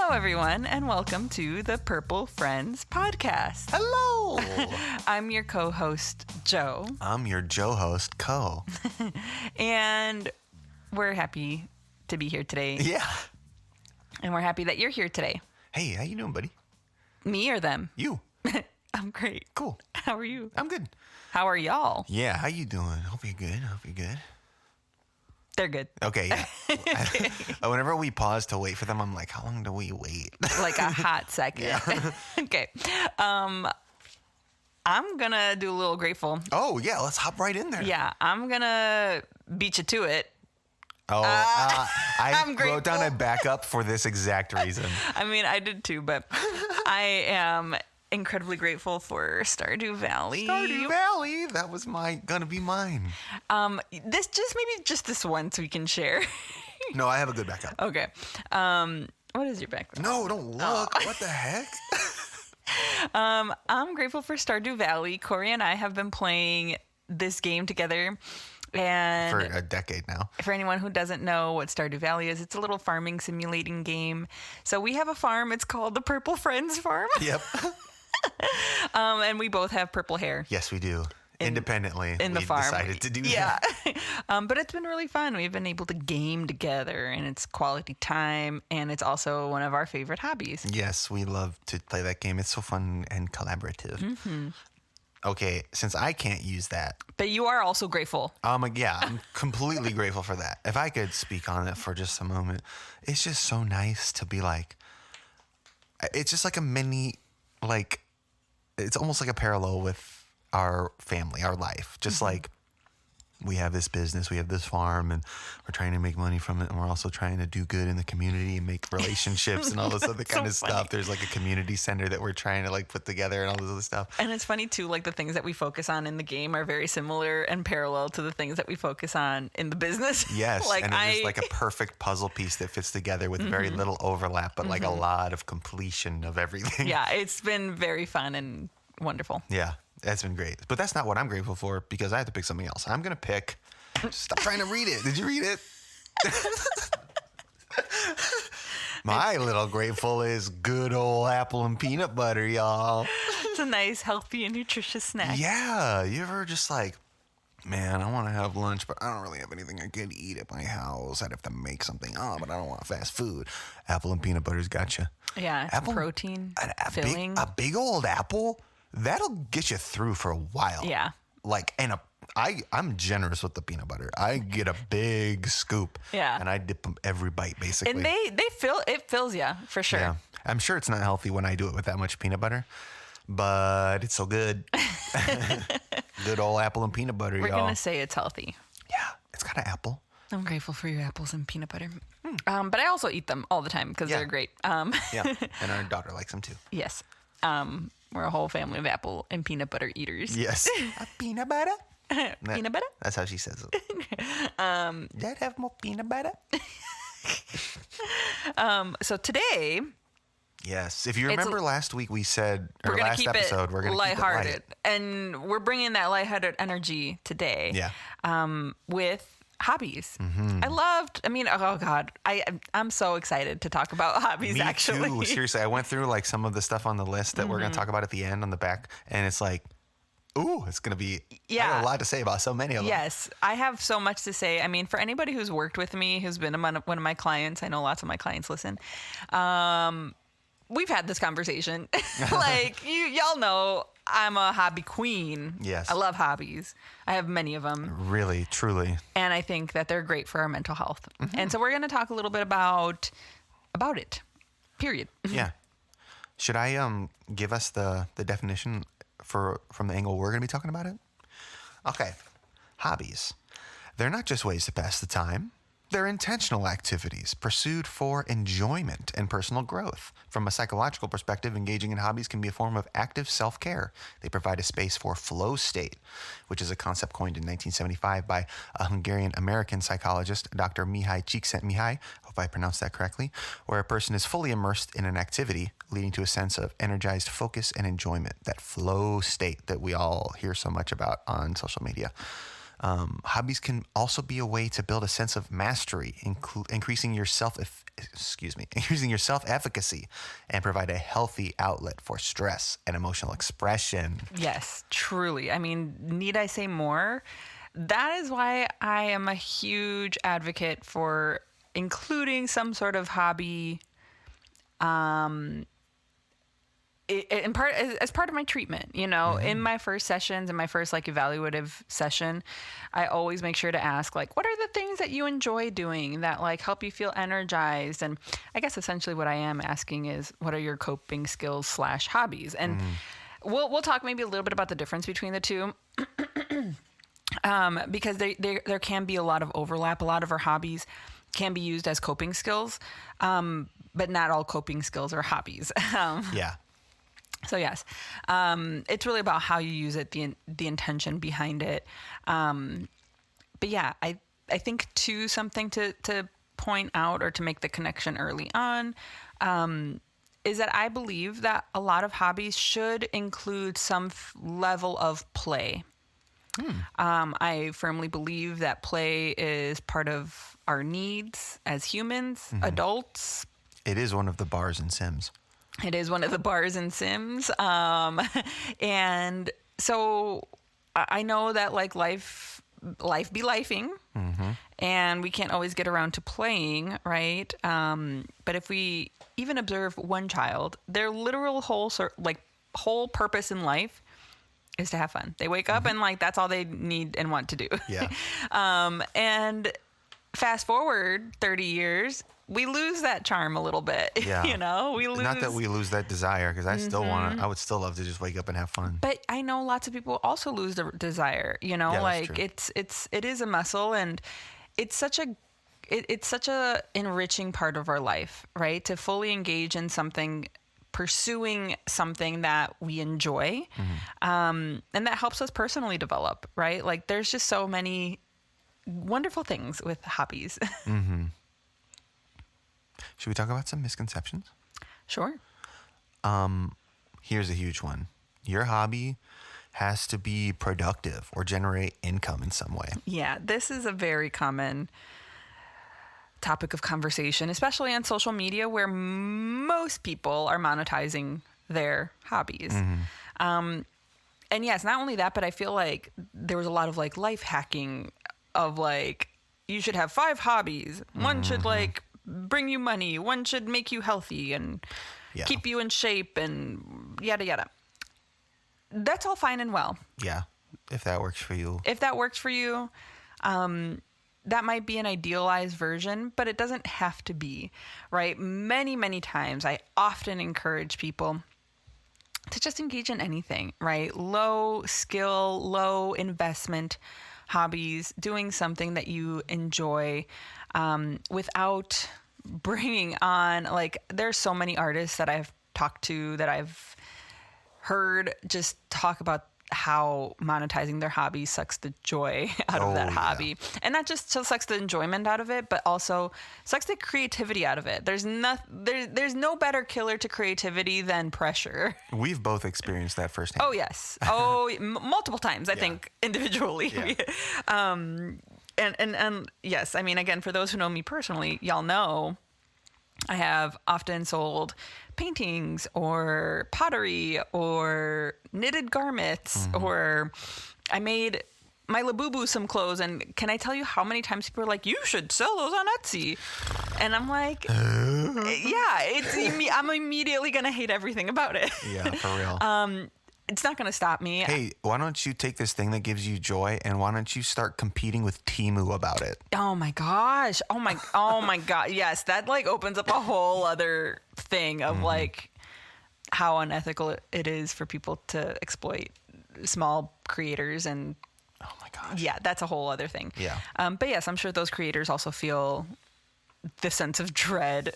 Hello, everyone, and welcome to the Purple Friends podcast. Hello. I'm your co-host, Joe. I'm your Joe host, Co. And we're happy to be here today. Yeah. And we're happy that you're here today. Hey, how you doing, buddy? Me or them? You. I'm great. Cool. How are you? I'm good. How are y'all? Yeah, how you doing? Hope you're good. They're good. Okay, yeah. Whenever we pause to wait for them, I'm like, how long do we wait? Like a hot second. Yeah. Okay. I'm going to do a little grateful. Oh, yeah, let's hop right in there. Yeah, I'm going to beat you to it. Oh, I'm wrote down grateful. a backup for this exact reason. I mean, I did too, but I am incredibly grateful for Stardew Valley. Stardew Valley, that was gonna be mine. This this once we can share. No, I have a good backup. Okay. What is your background? No, don't look. Oh. What the heck? I'm grateful for Stardew Valley. Corey and I have been playing this game together. And For a decade now. for anyone who doesn't know what Stardew Valley is, it's a little farming simulating game. So we have a farm. It's called the Purple Friends Farm. Yep. And we both have purple hair. Yes, we do. Independently, In the we farm. decided to do Yeah. that. But it's been really fun. We've been able to game together, and it's quality time, and it's also one of our favorite hobbies. Yes, we love to play that game. It's so fun and collaborative. Mm-hmm. Okay, since I can't use that, But you are also grateful. yeah, I'm completely grateful for that. If I could speak on it for just a moment, it's just so nice to be like, it's just like a mini, like, it's almost like a parallel with our family, our life. Just like we have this business, we have this farm, and we're trying to make money from it, and we're also trying to do good in the community and make relationships and all this other kind of funny. stuff. There's like a community center that we're trying to like put together and all this other stuff. And it's funny, too, like the things that we focus on in the game are very similar and parallel to the things that we focus on in the business. Yes, like and it's like a perfect puzzle piece that fits together with very little overlap, but like a lot of completion of everything. Yeah, it's been very fun and wonderful. Yeah, that's been great. But that's not what I'm grateful for because I have to pick something else. I'm going to pick... Stop trying to read it. Did you read it? My little grateful is good old apple and peanut butter, y'all. It's a nice, healthy, and nutritious snack. Yeah, you ever just like, man, I want to have lunch, but I don't really have anything I can eat at my house. I'd have to make something. Oh, but I don't want fast food. Apple and peanut butter's got you. Yeah, Apple, protein, a filling. big old apple, that'll get you through for a while. Yeah. Like, and I'm generous with the peanut butter. I get a big scoop. Yeah. And I dip them every bite, basically. And it fills you for sure. Yeah. I'm sure it's not healthy when I do it with that much peanut butter, but it's so good. Good old apple and peanut butter, We're y'all. going to say it's healthy. Yeah, it's got an apple. I'm grateful for your apples and peanut butter. But I also eat them all the time because Yeah. they're great. Yeah, and our daughter likes them too. Yes. We're a whole family of apple and peanut butter eaters. Yes. A peanut butter? Peanut butter? That's how she says it. Dad have more peanut butter? So today, Yes. If you remember last week, we said, or we're going to last keep episode, we're it going to keep it lighthearted. light. And we're bringing that lighthearted energy today. Yeah. With hobbies. Mm-hmm. Oh God, I'm so excited to talk about hobbies. Me actually, too. Seriously, I went through like some of the stuff on the list that we're going to talk about at the end on the back, and it's like, ooh, it's going to be I have a lot to say about so many of them. Yes, I have so much to say. I mean, for anybody who's worked with me, who's been one of my clients, I know lots of my clients listen. We've had this conversation. Like y'all know, I'm a hobby queen. Yes. I love hobbies. I have many of them. Really, truly. And I think that they're great for our mental health. And so we're going to talk a little bit about it. Period. Yeah. Should I give us the definition from the angle we're going to be talking about it? Okay. Hobbies. They're not just ways to pass the time. They're intentional activities pursued for enjoyment and personal growth. From a psychological perspective, engaging in hobbies can be a form of active self-care. They provide a space for flow state, which is a concept coined in 1975 by a Hungarian-American psychologist, Dr. Mihai Csikszentmihalyi, hope I pronounced that correctly, where a person is fully immersed in an activity, leading to a sense of energized focus and enjoyment, that flow state that we all hear so much about on social media. Hobbies can also be a way to build a sense of mastery, increasing your increasing your self-efficacy, and provide a healthy outlet for stress and emotional expression. Yes, truly. I mean, need I say more? That is why I am a huge advocate for including some sort of hobby in part as part of my treatment. In my first sessions, in my first like evaluative session, I always make sure to ask, like, what are the things that you enjoy doing that like help you feel energized? And I guess essentially what I am asking is, what are your coping skills / hobbies? And we'll talk maybe a little bit about the difference between the two. Because there can be a lot of overlap. A lot of our hobbies can be used as coping skills, but not all coping skills are hobbies. Yeah. So yes, it's really about how you use it, the intention behind it. But yeah, I think too, something to point out or to make the connection early on is that I believe that a lot of hobbies should include some level of play. I firmly believe that play is part of our needs as humans, adults. It is one of the bars in Sims. It is one of the bars in Sims. And so I know that like life be lifing, and we can't always get around to playing, right? But if we even observe one child, their literal whole purpose in life is to have fun. They wake up and like that's all they need and want to do. Yeah. And fast forward 30 years, we lose that charm a little bit. Yeah. We lose. Not that we lose that desire, because I still I would still love to just wake up and have fun. But I know lots of people also lose the desire. Yeah, like that's true. it is a muscle, and it's such a enriching part of our life, right? To fully engage in something, pursuing something that we enjoy, and that helps us personally develop, right? Like there's just so many wonderful things with hobbies. Should we talk about some misconceptions? Sure. Here's a huge one. Your hobby has to be productive or generate income in some way. Yeah, this is a very common topic of conversation, especially on social media, where most people are monetizing their hobbies. And yes, not only that, but I feel like there was a lot of like life hacking of like, you should have 5 hobbies. One should like bring you money. One should make you healthy and keep you in shape and yada, yada. That's all fine and well. Yeah. If that works for you. If that works for you, that might be an idealized version, but it doesn't have to be, right? Many, many times I often encourage people to just engage in anything, right? Low skill, low investment hobbies, doing something that you enjoy, without bringing on, like, there's so many artists that I've talked to, that I've heard just talk about how monetizing their hobby sucks the joy out of that hobby. And not just sucks the enjoyment out of it, but also sucks the creativity out of it. There's no better killer to creativity than pressure. We've both experienced that firsthand. Oh, yes. Oh, multiple times, I think, individually. Yeah. And yes, I mean, again, for those who know me personally, y'all know I have often sold paintings or pottery or knitted garments, or I made my Labubu some clothes. And can I tell you how many times people are like, you should sell those on Etsy? And I'm like, yeah, I'm immediately going to hate everything about it. Yeah, for real. It's not going to stop me. Hey, why don't you take this thing that gives you joy and why don't you start competing with Temu about it? Oh my gosh. Oh my God. Yes. That like opens up a whole other thing of like how unethical it is for people to exploit small creators. And oh my gosh. Yeah, that's a whole other thing. Yeah. But yes, I'm sure those creators also feel the sense of dread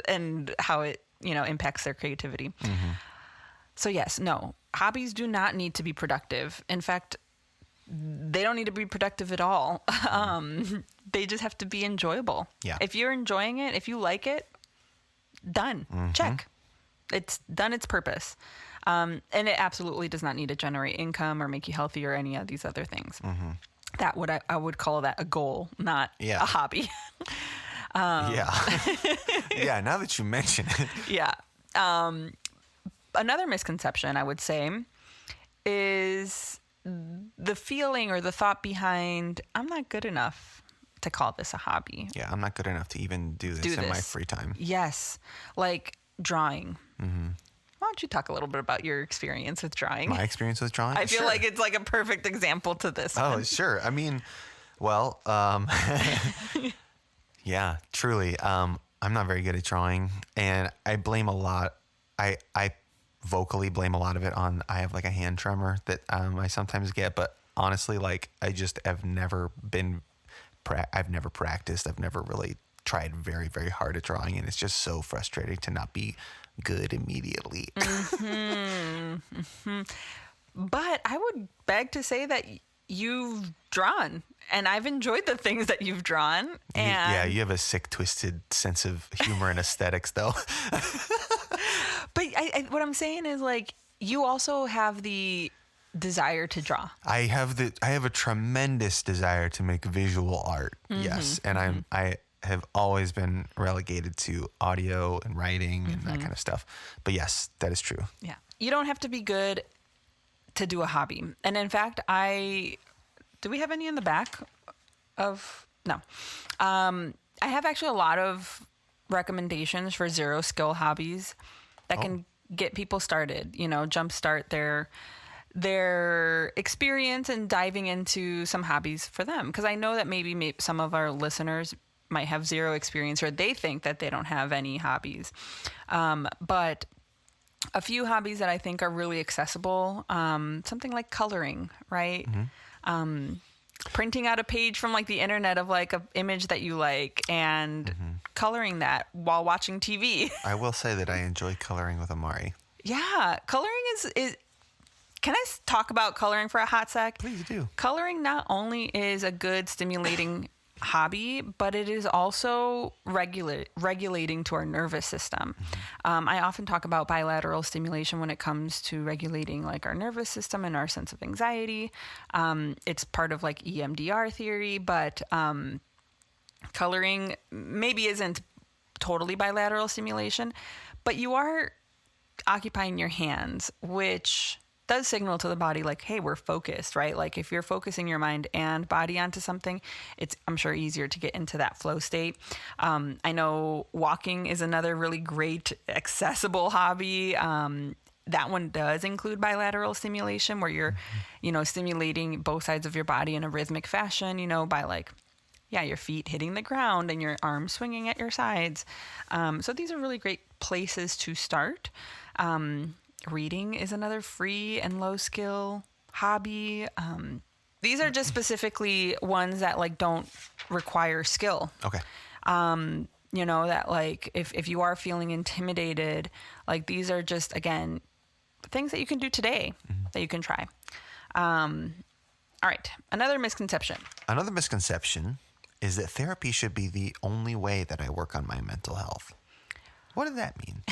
and how it, impacts their creativity. So yes, no, hobbies do not need to be productive. In fact, they don't need to be productive at all. They just have to be enjoyable. Yeah. If you're enjoying it, if you like it, done. Check. It's done its purpose. And it absolutely does not need to generate income or make you healthy or any of these other things. I would call that a goal, not Yeah. a hobby. Yeah. Yeah. Now that you mention it. Yeah. Another misconception I would say is the feeling or the thought behind, I'm not good enough to call this a hobby. Yeah. I'm not good enough to even do this in my free time. Yes. Like drawing. Mm-hmm. Why don't you talk a little bit about your experience with drawing? My experience with drawing? I feel Sure. like it's like a perfect example to this Oh, one. sure. I mean, well, yeah, truly. I'm not very good at drawing, and I blame a lot. I vocally blame a lot of it on, I have like a hand tremor that I sometimes get, but honestly, like I just have never been, I've never practiced. I've never really tried very, very hard at drawing, and it's just so frustrating to not be good immediately. But I would beg to say that you've drawn, and I've enjoyed the things that you've drawn. And Yeah, you have a sick, twisted sense of humor and aesthetics, though. But what I'm saying is, like, you also have the desire to draw. I have a tremendous desire to make visual art. Yes, and I have always been relegated to audio and writing and that kind of stuff. But yes, that is true. Yeah. You don't have to be good to do a hobby. And in fact, do we have any in the back of, no. I have actually a lot of recommendations for zero skill hobbies that can get people started, jumpstart their experience and diving into some hobbies for them. Because I know that maybe some of our listeners might have zero experience, or they think that they don't have any hobbies. But a few hobbies that I think are really accessible, something like coloring, right? Printing out a page from like the internet of like an image that you like and coloring that while watching TV. I will say that I enjoy coloring with Amari. Yeah, coloring is. Can I talk about coloring for a hot sec? Please do. Coloring not only is a good stimulating hobby, but it is also regulating to our nervous system. I often talk about bilateral stimulation when it comes to regulating like our nervous system and our sense of anxiety. It's part of like EMDR theory, but coloring maybe isn't totally bilateral stimulation, but you are occupying your hands, which does signal to the body like, hey, we're focused, right? Like if you're focusing your mind and body onto something, it's, I'm sure, easier to get into that flow state. I know walking is another really great accessible hobby. That one does include bilateral stimulation where you're, stimulating both sides of your body in a rhythmic fashion, by like, your feet hitting the ground and your arms swinging at your sides. So these are really great places to start. Reading is another free and low skill hobby. These are just specifically ones that like don't require skill. Okay. That like if you are feeling intimidated, like these are just, again, things that you can do today that you can try. All right. Another misconception is that therapy should be the only way that I work on my mental health. What does that mean?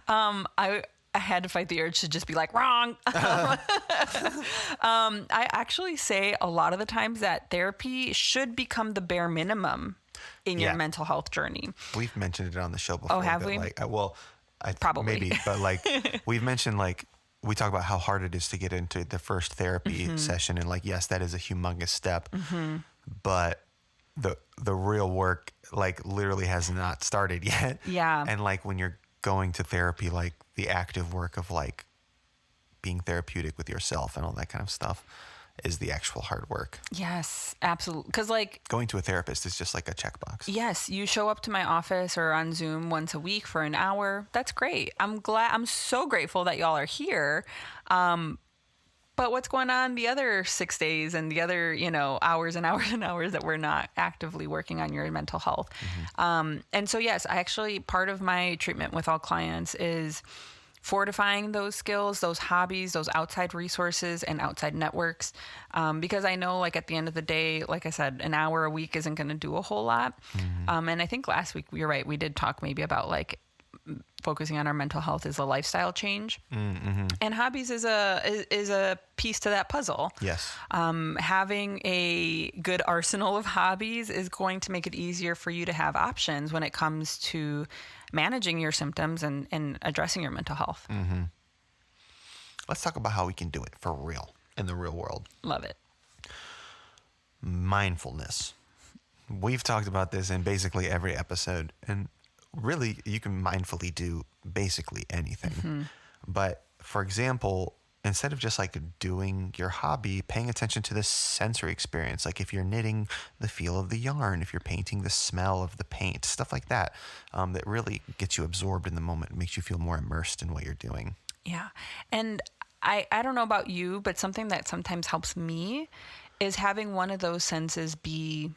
I had to fight the urge to just be like, wrong. I actually say a lot of the times that therapy should become the bare minimum in your mental health journey. We've mentioned it on the show before. Oh, have we? Probably. Maybe, but like we've mentioned, like we talk about how hard it is to get into the first therapy session. And like, yes, that is a humongous step, but the real work like literally has not started yet. Yeah. And like when you're going to therapy, like the active work of like being therapeutic with yourself and all that kind of stuff is the actual hard work. Yes, absolutely. Because like going to a therapist is just like a checkbox. Yes. You show up to my office or on Zoom once a week for an hour. That's great. I'm so grateful that y'all are here. But what's going on the other 6 days and the other, hours and hours and hours that we're not actively working on your mental health? And so, yes, part of my treatment with all clients is fortifying those skills, those hobbies, those outside resources and outside networks. Because I know, like, at the end of the day, like I said, an hour a week isn't going to do a whole lot. And I think last week, you're right, we did talk maybe about like focusing on our mental health is a lifestyle change. Mm-hmm. And hobbies is a piece to that puzzle. Yes. Having a good arsenal of hobbies is going to make it easier for you to have options when it comes to managing your symptoms and addressing your mental health. Mm-hmm. Let's talk about how we can do it for real in the real world. Love it. Mindfulness. We've talked about this in basically every episode, and really you can mindfully do basically anything. Mm-hmm. But for example, instead of just like doing your hobby, paying attention to the sensory experience, like if you're knitting, the feel of the yarn, if you're painting, the smell of the paint, stuff like that, that really gets you absorbed in the moment, makes you feel more immersed in what you're doing. Yeah. And I don't know about you, but something that sometimes helps me is having one of those senses be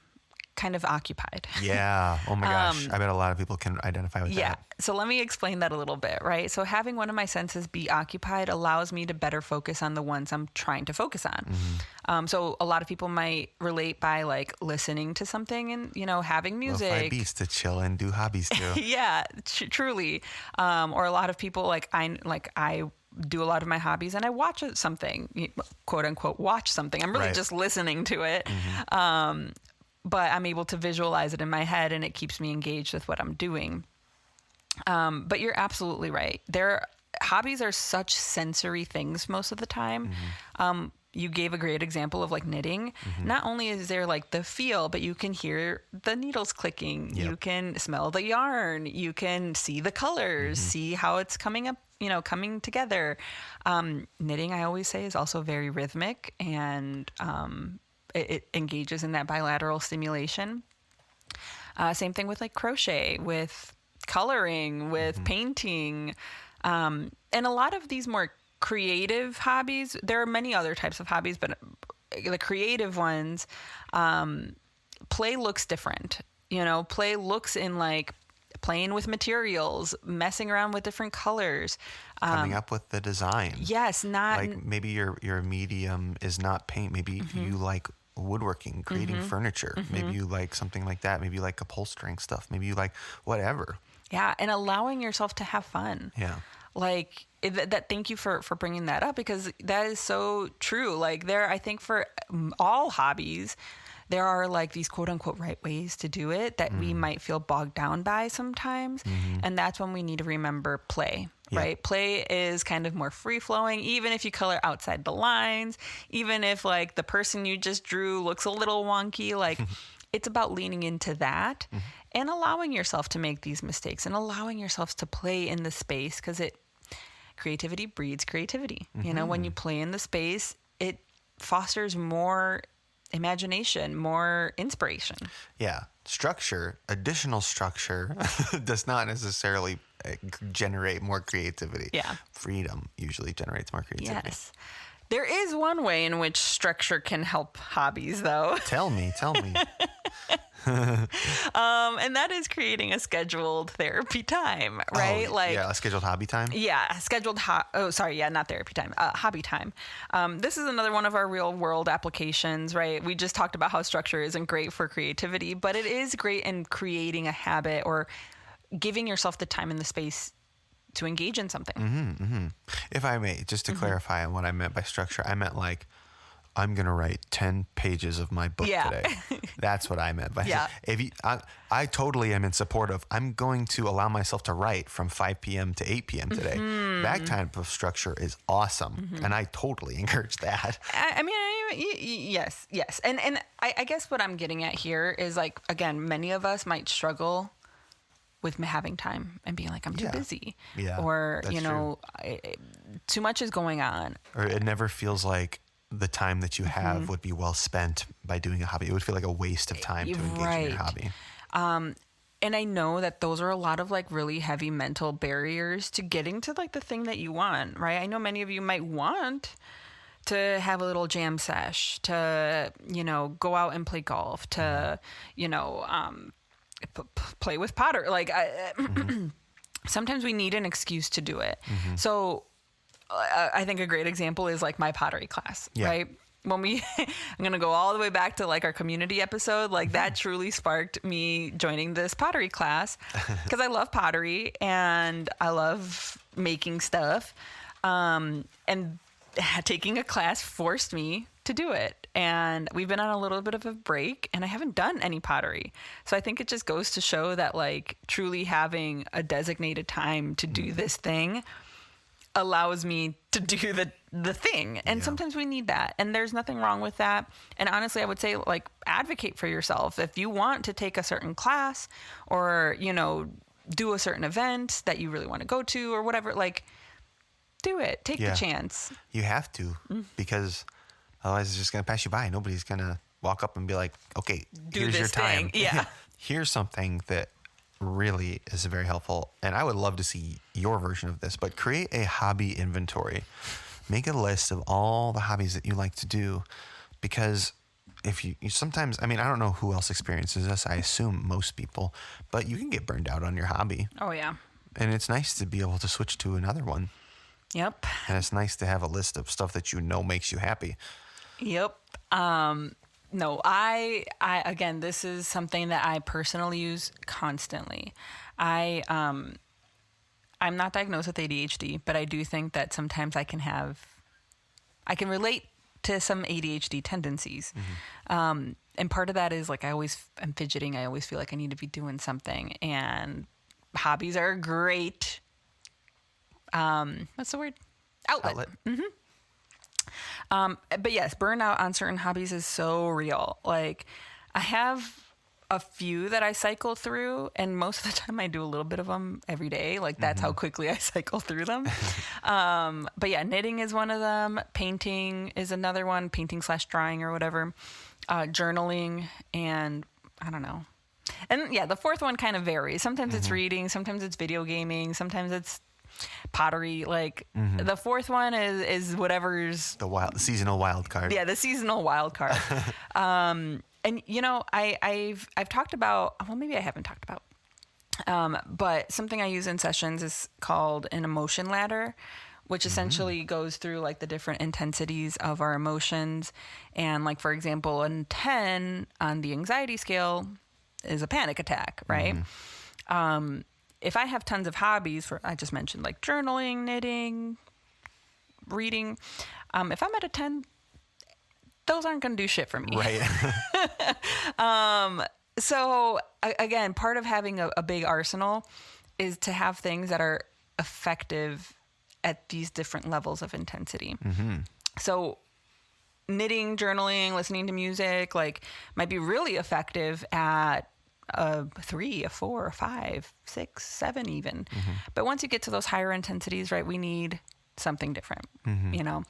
kind of occupied. Yeah. Oh my gosh. I bet a lot of people can identify with that. Yeah. So let me explain that a little bit, right? So having one of my senses be occupied allows me to better focus on the ones I'm trying to focus on. Mm-hmm. So a lot of people might relate by like listening to something and, having music. Lo-fi beats to chill and do hobbies too. Yeah, truly. Or a lot of people I do a lot of my hobbies and I watch something, quote unquote, watch something. I'm really just listening to it. Mm-hmm. But I'm able to visualize it in my head and it keeps me engaged with what I'm doing. But you're absolutely right. Hobbies are such sensory things most of the time. Mm-hmm. You gave a great example of like knitting. Mm-hmm. Not only is there like the feel, but you can hear the needles clicking. Yep. You can smell the yarn. You can see the colors, mm-hmm. see how it's coming up, coming together. Knitting, I always say, is also very rhythmic and it engages in that bilateral stimulation. Same thing with like crochet, with coloring, with mm-hmm. painting. And a lot of these more creative hobbies, there are many other types of hobbies, but the creative ones, play looks different. Play looks in like playing with materials, messing around with different colors. Coming up with the design. Yes, not... Like maybe your medium is not paint. Maybe mm-hmm. you like woodworking, creating mm-hmm. furniture. Mm-hmm. Maybe you like something like that. Maybe you like upholstering stuff. Maybe you like whatever. Yeah, and allowing yourself to have fun. Yeah. Like thank you for bringing that up because that is so true. Like I think for all hobbies, there are like these quote unquote right ways to do it that we might feel bogged down by sometimes. Mm-hmm. And that's when we need to remember play, right? Play is kind of more free flowing, even if you color outside the lines, even if like the person you just drew looks a little wonky, like it's about leaning into that mm-hmm. and allowing yourself to make these mistakes and allowing yourself to play in the space because creativity breeds creativity. Mm-hmm. When you play in the space, it fosters more imagination, more inspiration. Yeah. Additional structure does not necessarily generate more creativity. Yeah. Freedom usually generates more creativity. Yes. There is one way in which structure can help hobbies, though. Tell me. And that is creating a scheduled therapy time, right? A scheduled hobby time? Yeah, not therapy time, hobby time. This is another one of our real world applications, right? We just talked about how structure isn't great for creativity, but it is great in creating a habit or giving yourself the time and the space to engage in something. Mm-hmm, mm-hmm. If I may, just to mm-hmm. clarify on what I meant by structure, I meant like, I'm going to write 10 pages of my book today. That's what I meant. By I totally am in support of, I'm going to allow myself to write from 5 p.m. to 8 p.m. today. Mm-hmm. That type of structure is awesome. Mm-hmm. And I totally encourage that. I mean, yes. And I guess what I'm getting at here is like, again, many of us might struggle with having time and being like, I'm too busy. Yeah, or, too much is going on. Or it never feels like the time that you have mm-hmm. would be well spent by doing a hobby. It would feel like a waste of time to engage in your hobby. And I know that those are a lot of like really heavy mental barriers to getting to like the thing that you want, right? I know many of you might want to have a little jam sesh, to, go out and play golf, to, play with Potter. Like mm-hmm. sometimes we need an excuse to do it. Mm-hmm. So I think a great example is like my pottery class, right? when we, I'm going to go all the way back to like our community episode, like that truly sparked me joining this pottery class because I love pottery and I love making stuff. And taking a class forced me to do it. And we've been on a little bit of a break and I haven't done any pottery. So I think it just goes to show that like truly having a designated time to do this thing allows me to do the thing. And sometimes we need that. And there's nothing wrong with that. And honestly, I would say like advocate for yourself. If you want to take a certain class or, you know, do a certain event that you really want to go to or whatever, like do it. Take the chance. You have to because otherwise it's just going to pass you by. Nobody's going to walk up and be like, okay, here's your time. Yeah. Here's something that really is very helpful. And I would love to see your version of this, but create a hobby inventory. Make a list of all the hobbies that you like to do because if you sometimes, I mean, I don't know who else experiences this. I assume most people, but you can get burned out on your hobby. Oh, yeah. And it's nice to be able to switch to another one. Yep. And it's nice to have a list of stuff that you know makes you happy. Yep. No, I again, this is something that I personally use constantly. I'm not diagnosed with ADHD, but I do think that sometimes I can relate to some ADHD tendencies. And part of that is like, I'm fidgeting. I always feel like I need to be doing something, and hobbies are a great, what's the word? Outlet. Mm-hmm. But yes, burnout on certain hobbies is so real. Like I have a few that I cycle through, and most of the time I do a little bit of them every day. Like that's how quickly I cycle through them. But yeah, knitting is one of them. Painting is another one, painting/drawing or whatever. Journaling, and I don't know. And yeah, the fourth one kind of varies. Sometimes it's reading, sometimes it's video gaming, sometimes it's pottery. Like the fourth one is whatever's the seasonal wild card. Yeah, the seasonal wild card. And you know, I've talked about, well, maybe I haven't talked about, but something I use in sessions is called an emotion ladder, which essentially goes through like the different intensities of our emotions. And like, for example, a 10 on the anxiety scale is a panic attack, right? If I have tons of hobbies, I just mentioned like journaling, knitting, reading. If I'm at a 10, those aren't going to do shit for me. Right. So again, part of having a big arsenal is to have things that are effective at these different levels of intensity. So knitting, journaling, listening to music, like might be really effective at a 3, a 4, a 5, 6, 7 even. But once you get to those higher intensities, right, we need something different, you know?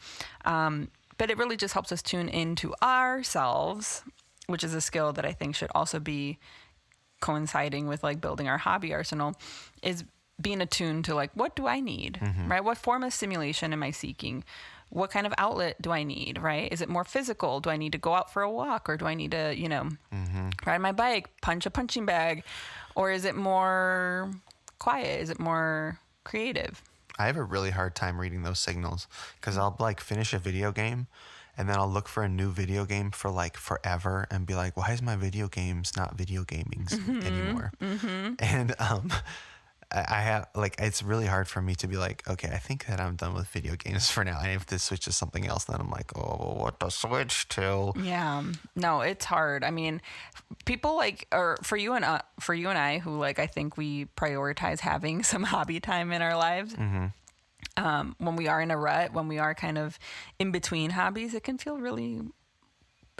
But it really just helps us tune into ourselves, which is a skill that I think should also be coinciding with like building our hobby arsenal, is being attuned to like, what do I need, right? What form of stimulation am I seeking? What kind of outlet do I need, right? Is it more physical? Do I need to go out for a walk, or do I need to, you know, ride my bike, punch a punching bag? Or is it more quiet? Is it more creative? I have a really hard time reading those signals because I'll like finish a video game and then I'll look for a new video game for like forever and be like, why is my video games not video gamings anymore? And I have like, it's really hard for me to be like, okay, I think that I'm done with video games for now. I have to switch to something else. Then I'm like, oh, what to switch to? Yeah, no, it's hard. I mean, people like, or for you and I, who like, I think we prioritize having some hobby time in our lives. When we are in a rut, when we are kind of in between hobbies, it can feel really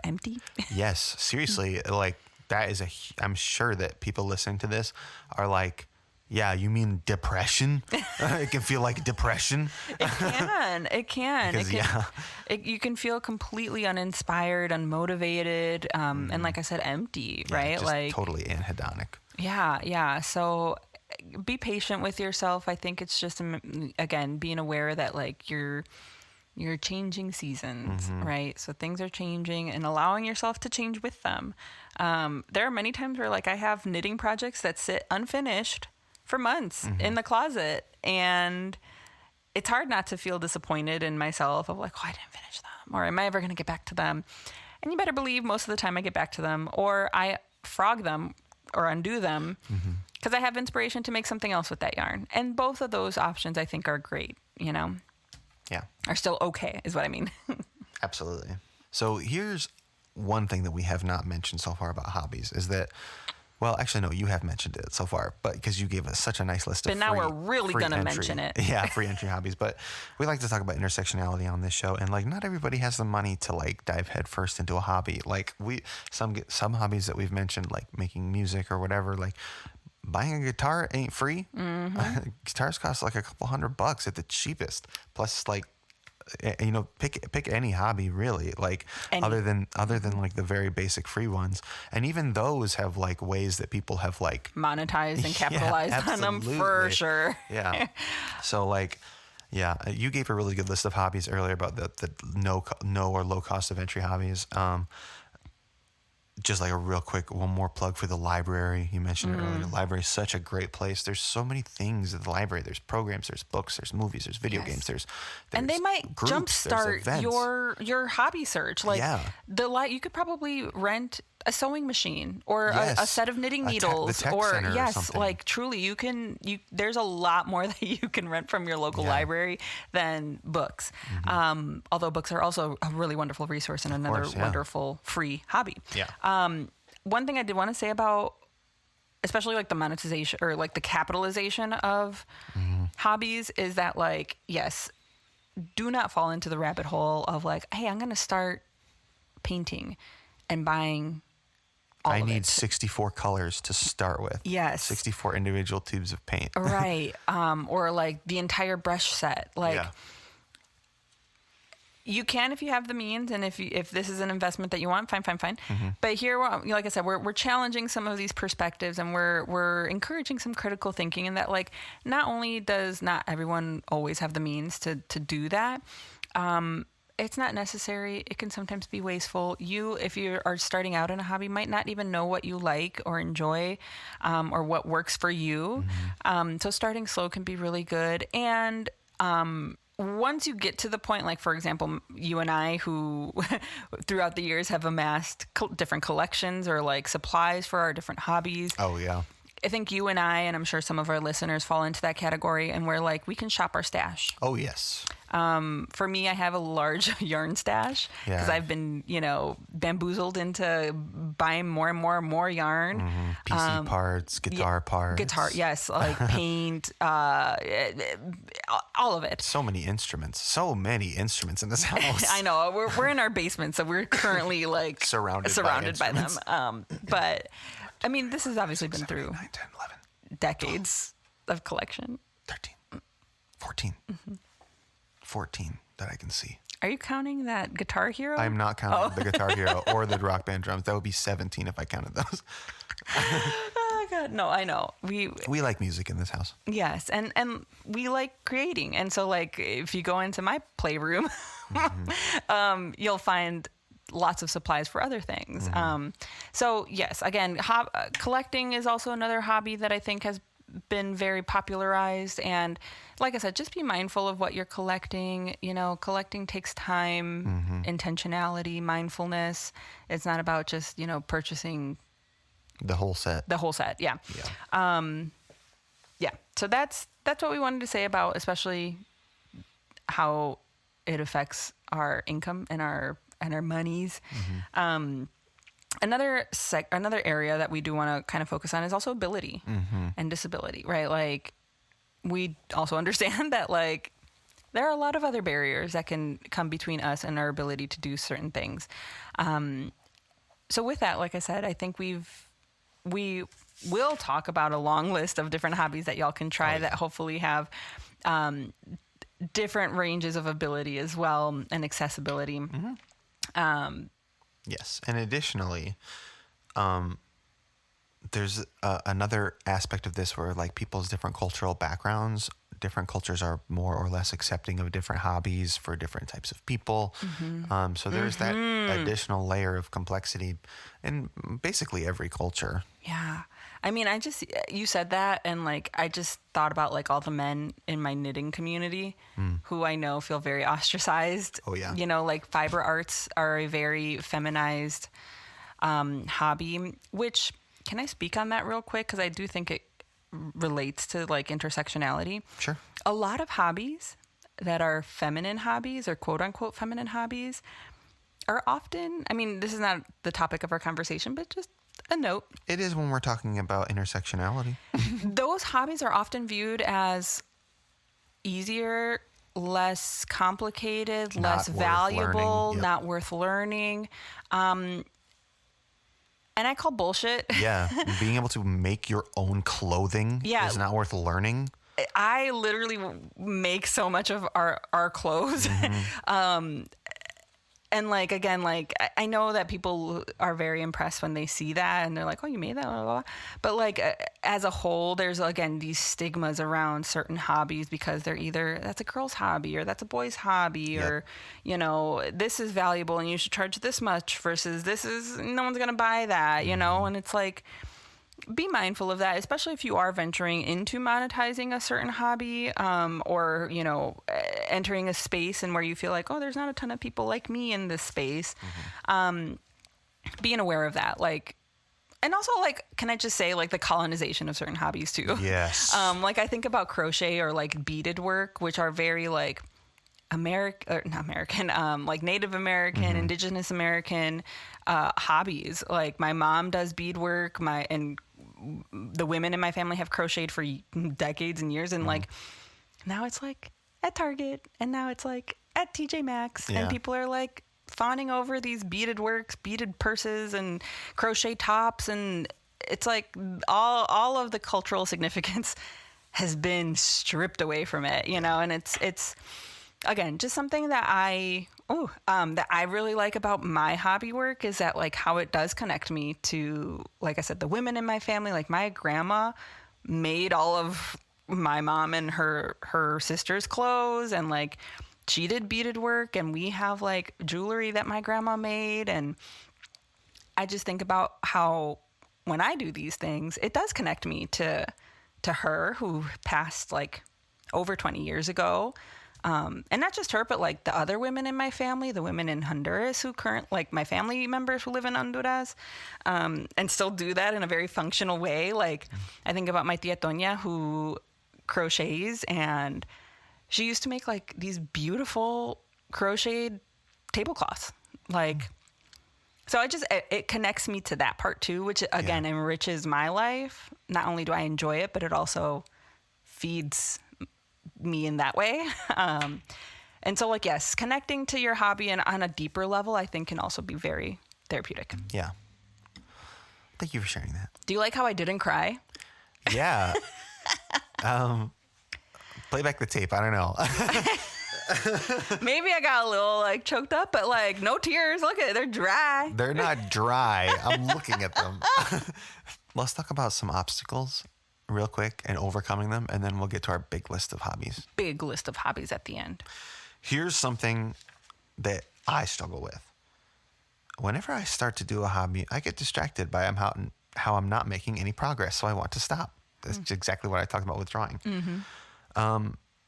empty. Yes, seriously. Like that is I'm sure that people listening to this are like, yeah, you mean depression? It can feel like depression. It can. Because, you can feel completely uninspired, unmotivated, and like I said, empty, right? Just like totally anhedonic. Yeah. So be patient with yourself. I think it's just, again, being aware that like you're changing seasons, right? So things are changing and allowing yourself to change with them. There are many times where like I have knitting projects that sit unfinished for months in the closet, and it's hard not to feel disappointed in myself of like, oh, I didn't finish that. Or am I ever going to get back to them? And you better believe most of the time I get back to them, or I frog them or undo them because I have inspiration to make something else with that yarn. And both of those options I think are great, you know? Yeah. Are still okay, is what I mean. Absolutely. So here's one thing that we have not mentioned so far about hobbies is that, well, actually, no, you have mentioned it so far, but because you gave us such a nice list of But now we're really free going to entry. mention it. Yeah, free entry hobbies. But we like to talk about intersectionality on this show. And like, not everybody has the money to like dive headfirst into a hobby. Like some hobbies that we've mentioned, like making music or whatever, like buying a guitar ain't free. Guitars cost like a couple $100 at the cheapest. Plus like, you know, pick any hobby really, like other than like the very basic free ones, and even those have like ways that people have like monetized and capitalized on them for sure. Yeah. So like, yeah, you gave a really good list of hobbies earlier about the no or low cost of entry hobbies. Just like a real quick one more plug for the library. You mentioned it earlier. The library is such a great place. There's so many things at the library. There's programs, there's books, there's movies, there's video games, there's and they might groups, jumpstart your hobby search. Like you could probably rent a sewing machine or a set of knitting needles the tech center or something. Like truly there's a lot more that you can rent from your local library than books. Although books are also a really wonderful resource and another wonderful free hobby. One thing I did want to say about especially like the monetization or like the capitalization of hobbies is that like, yes, do not fall into the rabbit hole of like, hey, I'm going to start painting and buying I need 64 colors to start with. Yes. 64 individual tubes of paint. Right. Or like the entire brush set. Like you can if you have the means and if this is an investment that you want, fine. But here, like I said, we're challenging some of these perspectives and we're encouraging some critical thinking in that like not only does not everyone always have the means to do that, it's not necessary. It can sometimes be wasteful. If you are starting out in a hobby, might not even know what you like or enjoy, or what works for you. So starting slow can be really good. And once you get to the point, like for example, you and I, who throughout the years have amassed different collections or like supplies for our different hobbies. Oh yeah. I think you and I'm sure some of our listeners fall into that category, and we're like, we can shop our stash. Oh, yes. For me, I have a large yarn stash because I've been, bamboozled into buying more and more yarn. PC parts, guitar parts. Yes, like paint, all of it. So many instruments in this house. I know. We're in our basement, so we're currently like surrounded by them. But I mean, this has obviously been 7, through 8, 9, 10, 11, decades of collection. 13, 14. 14 that I can see. Are you counting that Guitar Hero? I'm not counting the Guitar Hero or the Rock Band drums. That would be 17 if I counted those. Oh God, no, I know. We like music in this house. Yes, and we like creating. And so like if you go into my playroom, you'll find lots of supplies for other things. So yes, again, collecting is also another hobby that I think has been very popularized. And like I said, just be mindful of what you're collecting. Collecting takes time, intentionality, mindfulness. It's not about just, purchasing the whole set. Yeah. So that's what we wanted to say about especially how it affects our income and our monies. Another area that we do want to kind of focus on is also ability and disability, right? Like we also understand that like there are a lot of other barriers that can come between us and our ability to do certain things. So with that, like I said, I think we will talk about a long list of different hobbies that y'all can try that hopefully have different ranges of ability as well and accessibility. Yes. And additionally, there's another aspect of this where like people's different cultural backgrounds, different cultures are more or less accepting of different hobbies for different types of people. So there's that additional layer of complexity in basically every culture. Yeah. I mean, you said that, and like, I just thought about like all the men in my knitting community who I know feel very ostracized. Oh, yeah. You know, like fiber arts are a very feminized hobby, which, can I speak on that real quick? Because I do think it relates to like intersectionality. Sure. A lot of hobbies that are feminine hobbies or quote unquote feminine hobbies are often, I mean, this is not the topic of our conversation, but just a note. It is when we're talking about intersectionality. Those hobbies are often viewed as easier, less complicated, Not less worth valuable, learning. Yep. not worth learning. And I call bullshit. Yeah. Being able to make your own clothing Yeah. is not worth learning. I literally make so much of our clothes. And like, again, like I know that people are very impressed when they see that and they're like, oh, you made that, blah, blah, blah. But like as a whole, there's again these stigmas around certain hobbies because they're either that's a girl's hobby or that's a boy's hobby or, you know, this is valuable and you should charge this much versus this is no one's going to buy that, you know? And it's like, be mindful of that, especially if you are venturing into monetizing a certain hobby, or, you know, entering a space and where you feel like, oh, there's not a ton of people like me in this space. Being aware of that, like, and also like, can I just say like the colonization of certain hobbies too? Yes. Like I think about crochet or like beaded work, which are very like not American, like Native American, Indigenous American hobbies. Like my mom does beadwork, and the women in my family have crocheted for decades and years. And like now it's like at Target and now it's like at TJ Maxx and people are like fawning over these beaded works, beaded purses and crochet tops. And it's like all of the cultural significance has been stripped away from it, you know, and it's again, just something that I really like about my hobby work is that like how it does connect me to, like I said, the women in my family. Like my grandma made all of my mom and her sister's clothes, and like she did beaded work, and we have like jewelry that my grandma made. And I just think about how when I do these things, it does connect me to her, who passed like over 20 years ago. And not just her, but like the other women in my family, the women in Honduras like my family members who live in Honduras, and still do that in a very functional way. Like I think about my tia Toña, who crochets, and she used to make like these beautiful crocheted tablecloths. Like, so it connects me to that part too, which again enriches my life. Not only do I enjoy it, but it also feeds me in that way. And so like, yes, connecting to your hobby and on a deeper level, I think can also be very therapeutic. Yeah. Thank you for sharing that. Do you like how I didn't cry? Yeah. Play back the tape. I don't know. Maybe I got a little like choked up, but like no tears. Look at it. They're dry. They're not dry. I'm looking at them. Let's talk about some obstacles real quick and overcoming them, and then we'll get to our big list of hobbies. Big list of hobbies at the end. Here's something that I struggle with. Whenever I start to do a hobby, I get distracted by how I'm not making any progress, so I want to stop. That's exactly what I talked about with drawing.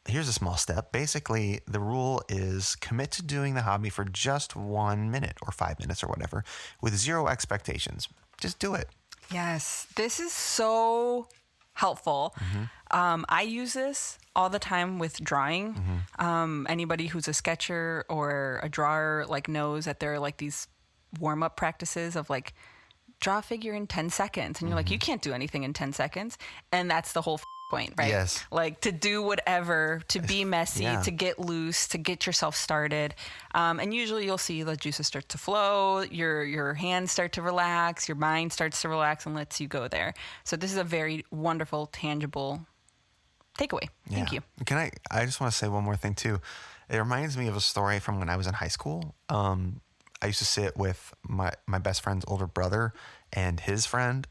Here's a small step. Basically, the rule is commit to doing the hobby for just 1 minute or 5 minutes or whatever with zero expectations. Just do it. Yes, this is so helpful. I use this all the time with drawing. Anybody who's a sketcher or a drawer like knows that there are like these warm-up practices of like draw a figure in 10 seconds. And you're like, you can't do anything in 10 seconds. And that's the whole point, right? Yes. Like to do whatever, to be messy, to get loose, to get yourself started. And usually you'll see the juices start to flow, your hands start to relax, your mind starts to relax and lets you go there. So this is a very wonderful, tangible takeaway. Thank you. I just want to say one more thing too. It reminds me of a story from when I was in high school. I used to sit with my best friend's older brother and his friend,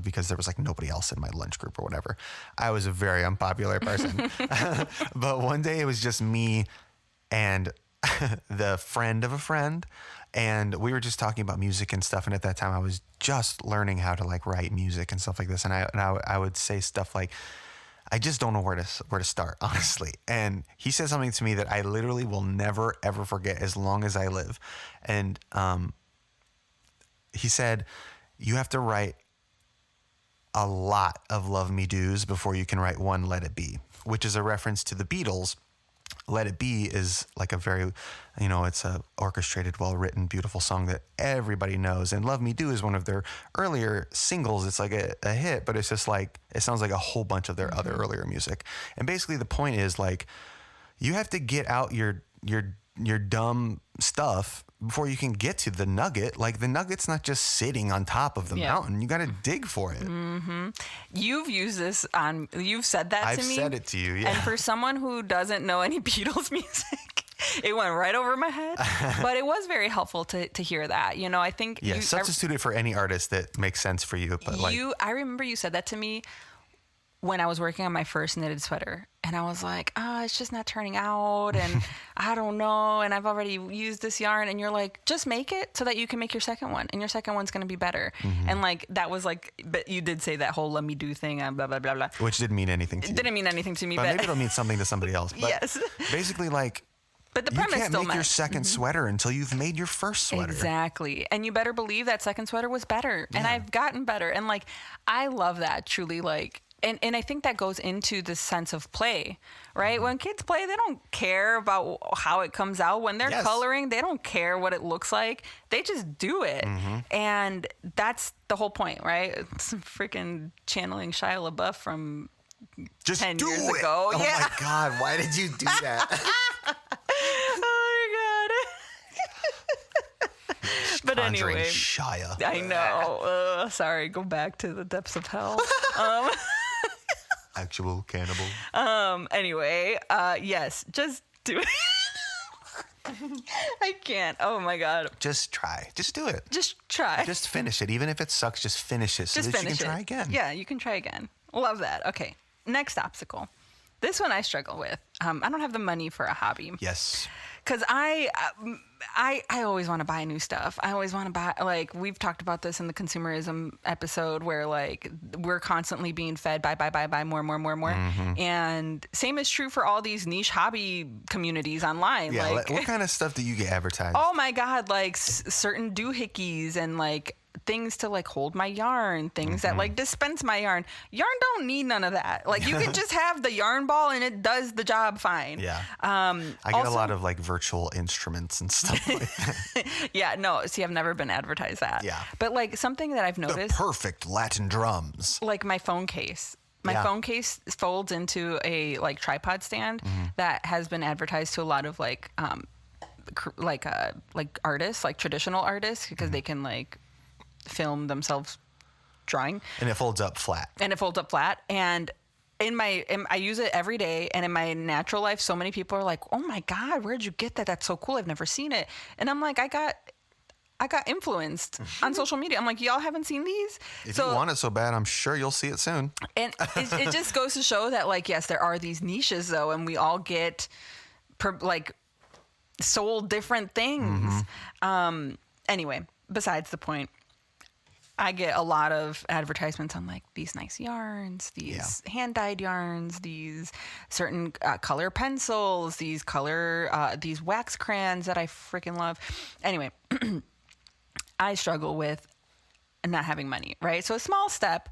because there was like nobody else in my lunch group or whatever. I was a very unpopular person. But one day it was just me and the friend of a friend, and we were just talking about music and stuff. And at that time, I was just learning how to like write music and stuff like this. And I would say stuff like, I just don't know where to start, honestly. And he said something to me that I literally will never ever forget as long as I live. And he said, you have to write a lot of Love Me Do's before you can write one Let It Be, which is a reference to the Beatles. Let It Be is like a very, it's a orchestrated, well-written, beautiful song that everybody knows. And Love Me Do is one of their earlier singles. It's like a hit, but it's just like, it sounds like a whole bunch of their other earlier music. And basically the point is like, you have to get out your dumb stuff before you can get to the nugget. Like the nugget's not just sitting on top of the mountain. You got to dig for it. Mm-hmm. You've said that I've to me. said it to you, yeah. And for someone who doesn't know any Beatles music, it went right over my head. But it was very helpful to hear that. I think substitute it for any artist that makes sense for you. But I remember you said that to me when I was working on my first knitted sweater, and I was like, it's just not turning out, and I don't know, and I've already used this yarn, and you're like, just make it so that you can make your second one, and your second one's going to be better. Mm-hmm. And like, that was like, but you did say that whole let me do thing, blah, blah, blah, blah. Which didn't mean anything to you. It didn't mean anything to me, but maybe it'll mean something to somebody else. But yes. Basically, like, but the premise you can't still make your second sweater until you've made your first sweater. Exactly. And you better believe that second sweater was better. Yeah. And I've gotten better. And like, I love that, truly, like, and I think that goes into the sense of play, right? When kids play, they don't care about how it comes out. When they're coloring, they don't care what it looks like. They just do it. Mm-hmm. And that's the whole point, right? It's freaking channeling Shia LaBeouf from just 10 years ago. Oh my God, why did you do that? Oh my God. But anyway, Shia. I know. Sorry, go back to the depths of hell. Actual cannibal. Anyway, yes, just do it. I can't. Oh my God. Just try. Just do it. Just try. Just finish it. Even if it sucks, just finish it so that you can try again. Yeah, you can try again. Love that. Okay. Next obstacle. This one I struggle with. I don't have the money for a hobby. Yes. Because I always want to buy new stuff. I always want to buy, like, we've talked about this in the consumerism episode where, like, we're constantly being fed buy more. Mm-hmm. And same is true for all these niche hobby communities online. Yeah, like, what kind of stuff do you get advertised? Oh, my God, like, certain doohickeys and, like, things to like hold my yarn, things that like dispense my yarn. Yarn don't need none of that. Like you can just have the yarn ball and it does the job fine. Yeah. I get a lot of like virtual instruments and stuff like that. Yeah, no, see, I've never been advertised that. Yeah. But like something that I've noticed. The perfect Latin drums. Like my phone case. My phone case folds into a like tripod stand that has been advertised to a lot of like artists, like traditional artists, because they can like film themselves drawing. And it folds up flat. And I use it every day. And in my natural life, so many people are like, oh my God, where'd you get that? That's so cool. I've never seen it. And I'm like, I got influenced on social media. I'm like, y'all haven't seen these? If you want it so bad, I'm sure you'll see it soon. And it just goes to show that like, yes, there are these niches though. And we all get sold different things. Anyway, besides the point, I get a lot of advertisements on like these nice yarns, these hand-dyed yarns, these certain color pencils, these wax crayons that I freaking love. Anyway, I struggle with not having money, right? So a small step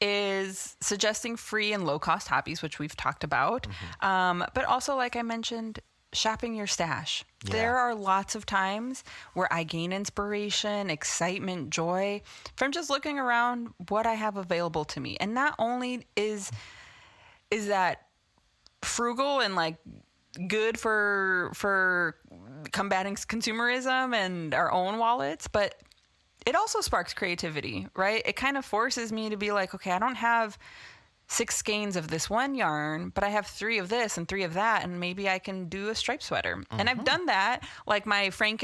is suggesting free and low-cost hobbies, which we've talked about. But also, like I mentioned, shopping your stash. Yeah. There are lots of times where I gain inspiration, excitement, joy from just looking around what I have available to me. And not only is that frugal and like good for combating consumerism and our own wallets, but it also sparks creativity, right? It kind of forces me to be like, okay, I don't have 6 skeins of this one yarn, but I have 3 of this and 3 of that, and maybe I can do a striped sweater. And I've done that, like my Freddy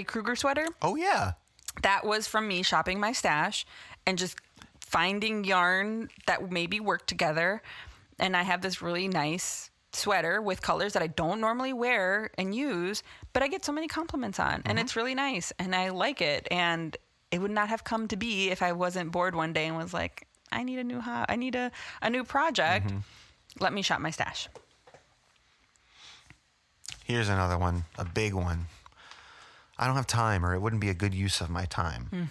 Krueger sweater. Oh yeah. That was from me shopping my stash and just finding yarn that maybe work together. And I have this really nice sweater with colors that I don't normally wear and use, but I get so many compliments on, and it's really nice, and I like it. And it would not have come to be if I wasn't bored one day and was like, I need a new project. Let me shop my stash. Here's another one, a big one. I don't have time, or it wouldn't be a good use of my time.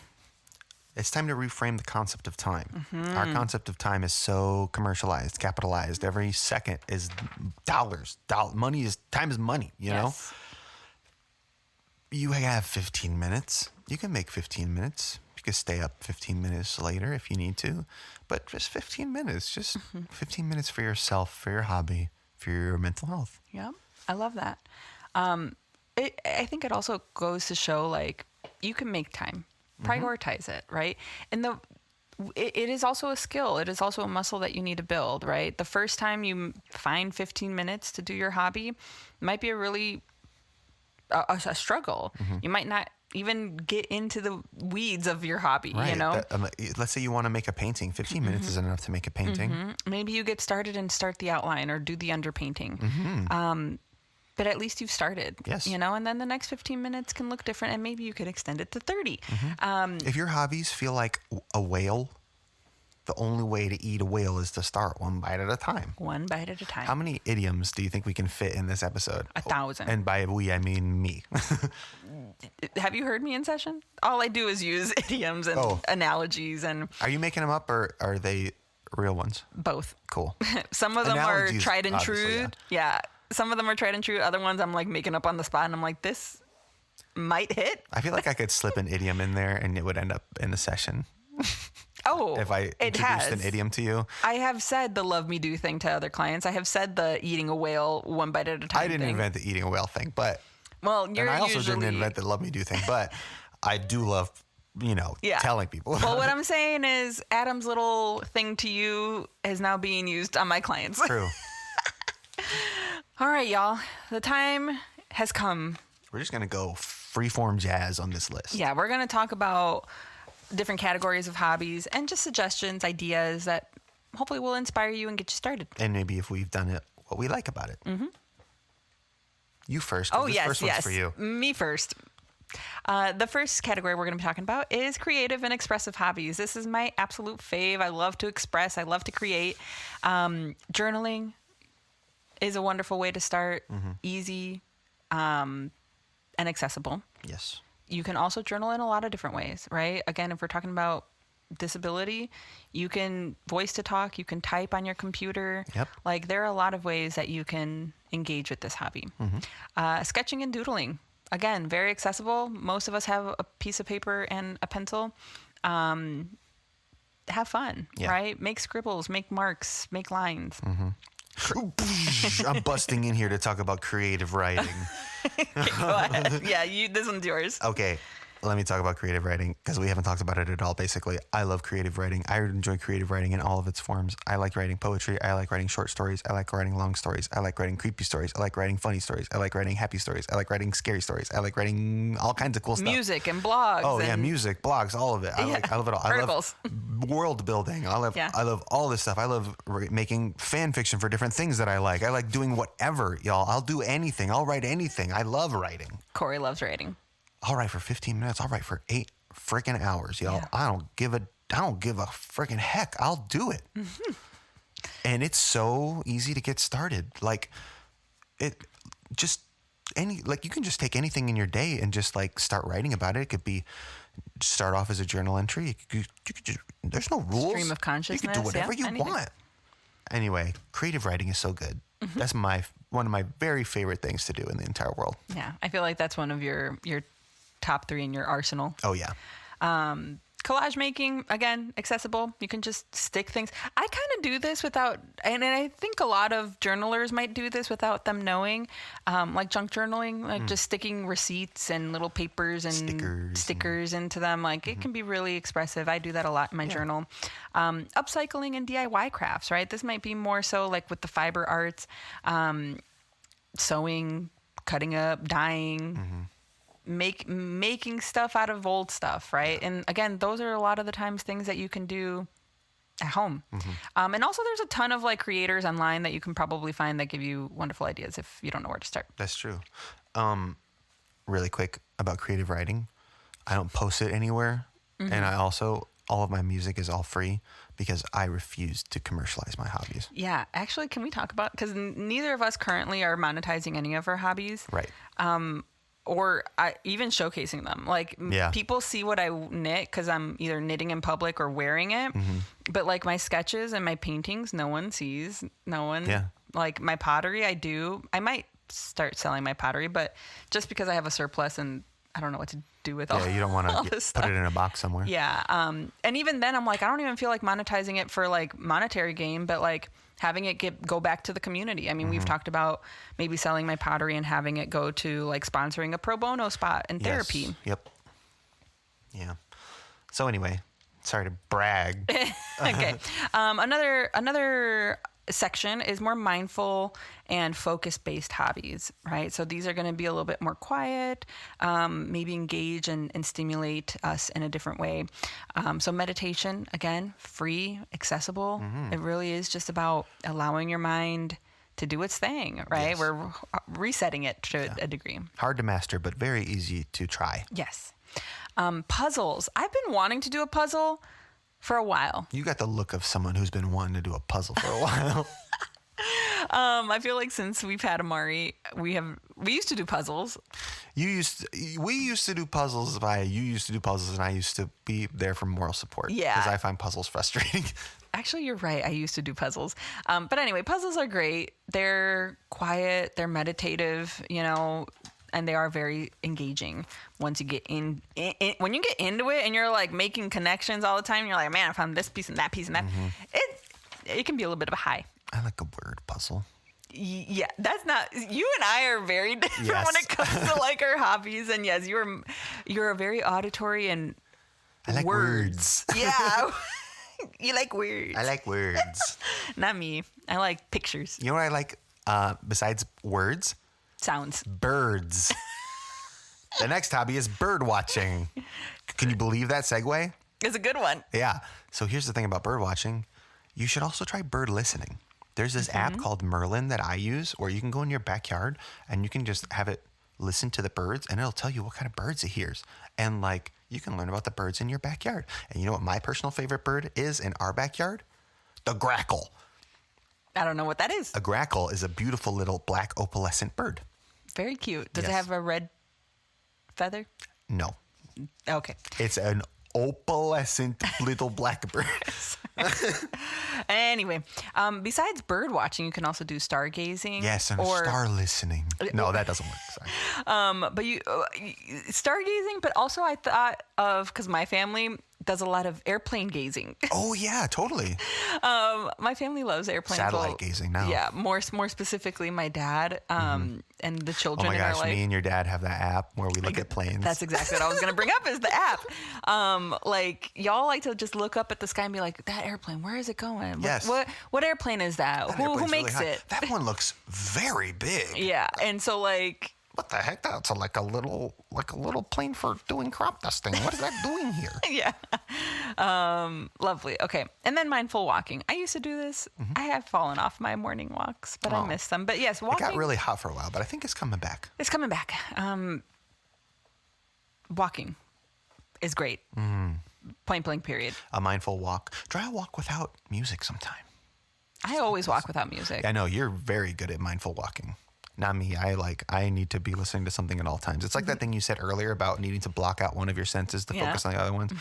It's time to reframe the concept of time. Our concept of time is so commercialized, capitalized. Every second is dollars. Time is money, you know? You have 15 minutes. You can make 15 minutes. You can stay up 15 minutes later if you need to. But just 15 minutes. Just 15 minutes for yourself, for your hobby, for your mental health. Yeah, I love that. I think it also goes to show, like, you can make time. Prioritize it, right? And it is also a skill. It is also a muscle that you need to build, right? The first time you find 15 minutes to do your hobby might be a struggle. You might not even get into the weeds of your hobby, right. you know? Let's say you want to make a painting. 15 minutes isn't enough to make a painting. Maybe you get started and start the outline or do the underpainting. But at least you've started, yes. you know, and then the next 15 minutes can look different, and maybe you could extend it to 30. If your hobbies feel like a whale, the only way to eat a whale is to start one bite at a time. One bite at a time. How many idioms do you think we can fit in this episode? 1,000. And by we, I mean me. Have you heard me in session? All I do is use idioms and analogies and... Are you making them up, or are they real ones? Both. Cool. Some of them Analogies, are tried and true. Yeah. Some of them are tried and true. Other ones I'm like making up on the spot, and I'm like, this might hit. I feel like I could slip an idiom in there and it would end up in a session. Oh, if I introduced an idiom to you. I have said the love me do thing to other clients. I have said the eating a whale one bite at a time I didn't thing. invent the eating a whale thing, but... Well, and I also didn't invent the love me do thing, but I do love, telling people. Well, what I'm saying is Adam's little thing to you is now being used on my clients. True. All right, y'all. The time has come. We're just going to go freeform jazz on this list. Yeah, we're going to talk about different categories of hobbies and just suggestions, ideas that hopefully will inspire you and get you started. And maybe if we've done it, what we like about it. You first. Oh, this yes, first one's for you. Me first. The first category we're going to be talking about is creative and expressive hobbies. This is my absolute fave. I love to express. I love to create. Journaling is a wonderful way to start. Easy and accessible. Yes. You can also journal in a lot of different ways, right? Again, if we're talking about disability, you can voice to talk, you can type on your computer. Yep. Like, there are a lot of ways that you can engage with this hobby. Sketching and doodling, again, very accessible. Most of us have a piece of paper and a pencil. Have fun, right? Make scribbles, make marks, make lines. I'm busting in here to talk about creative writing. Go ahead. Yeah, this one's yours. Okay, let me talk about creative writing, because we haven't talked about it at all, basically. I love creative writing. I enjoy creative writing in all of its forms. I like writing poetry. I like writing short stories. I like writing long stories. I like writing creepy stories. I like writing funny stories. I like writing happy stories. I like writing scary stories. I like writing all kinds of cool stuff. Music and blogs. Oh, yeah, music, blogs, all of it. I love it all. Articles. I love world building. I love all this stuff. I love making fan fiction for different things that I like. I like doing whatever, y'all. I'll do anything. I'll write anything. I love writing. Corey loves writing. I'll write for 15 minutes. I'll write for 8 freaking hours, y'all. Yeah. I don't give a freaking heck. I'll do it. And it's so easy to get started. Like, you can just take anything in your day and just like start writing about it. It could be start off as a journal entry. You could just, there's no rules. Stream of consciousness. You can do whatever you anything. want. Anyway, creative writing is so good. That's one of my very favorite things to do in the entire world. Yeah, I feel like that's one of your top 3 in your arsenal. Oh, yeah. Collage making, again, accessible. You can just stick things. I kind of do this without, and I think a lot of journalers might do this without them knowing, like junk journaling, like just sticking receipts and little papers and stickers into them. Like, it can be really expressive. I do that a lot in my journal. Upcycling and DIY crafts, right? This might be more so like with the fiber arts, sewing, cutting up, dyeing. Making stuff out of old stuff, right? And again, those are a lot of the times things that you can do at home. And also there's a ton of like creators online that you can probably find that give you wonderful ideas if you don't know where to start. That's true. Really quick about creative writing. I don't post it anywhere. And I also, all of my music is all free because I refuse to commercialize my hobbies. Yeah. Actually, can we talk about, because neither of us currently are monetizing any of our hobbies. Right. Or even showcasing them. Like people see what I knit because I'm either knitting in public or wearing it. But like my sketches and my paintings, no one sees. No one. Yeah. Like my pottery, I might start selling my pottery, but just because I have a surplus and I don't know what to do with all. Yeah, you don't want to put it in a box somewhere. Yeah. And even then I'm like, I don't even feel like monetizing it for like monetary gain, but like having it go back to the community. I mean, we've talked about maybe selling my pottery and having it go to like sponsoring a pro bono spot in therapy. Yep. Yeah. So anyway, sorry to brag. Okay. Another section is more mindful and focus-based hobbies, right? So these are going to be a little bit more quiet, maybe engage and stimulate us in a different way. So meditation, again, free, accessible. It really is just about allowing your mind to do its thing, right? Yes. We're resetting it to a degree. Hard to master, but very easy to try. Yes. Puzzles. I've been wanting to do a puzzle for a while. You got the look of someone who's been wanting to do a puzzle for a while. I feel like since we've had Amari, we used to do puzzles. We used to do puzzles you used to do puzzles and I used to be there for moral support. Yeah. Because I find puzzles frustrating. Actually, you're right. I used to do puzzles. But anyway, puzzles are great. They're quiet, they're meditative, and they are very engaging once you get when you get into it and you're like making connections all the time. You're like, man, I found this piece and that piece and that. It can be a little bit of a high. I like a word puzzle. Yeah, that's not. You and I are very different when it comes to like our hobbies. And yes, you're a very auditory and I like words. Yeah, you like words. I like words. Not me. I like pictures. You know what I like besides words? Sounds. Birds. The next hobby is bird watching. Can you believe that segue? It's a good one. Yeah. So here's the thing about bird watching. You should also try bird listening. There's this app called Merlin that I use where you can go in your backyard and you can just have it listen to the birds and it'll tell you what kind of birds it hears. And like you can learn about the birds in your backyard. And you know what my personal favorite bird is in our backyard? The grackle. I don't know what that is. A grackle is a beautiful little black opalescent bird. Very cute. Does it Yes. have a red feather? No. Okay. It's an opalescent little black bird. Anyway, besides bird watching, you can also do stargazing. Yes, and star listening. No, that doesn't work. Sorry. But you stargazing, but also I thought of, because my family does a lot of airplane gazing. Oh yeah, totally. My family loves airplanes. Satellite gazing now. Yeah, more specifically my dad and the Oh children my in our gosh, life. me and your dad have that app where we look at planes. That's exactly what I was going to bring up is the app. Like y'all like to just look up at the sky and be like, that airplane, where is it going? Yes. What airplane is that? That Who airplane's really makes high. it? That one looks very big. Yeah. And so like, What the heck? That's like a little plane for doing crop dusting. What is that doing here? yeah. Lovely. Okay. And then mindful walking. I used to do this. I have fallen off my morning walks, but I miss them. But yes, It walking. got really hot for a while, but I think it's coming back. It's coming back. Walking is great. Point blank period. A mindful walk. Try a walk without music sometime. I always walk without music. I know you're very good at mindful walking. Not me. I need to be listening to something at all times. It's like that thing you said earlier about needing to block out one of your senses to focus on the other ones.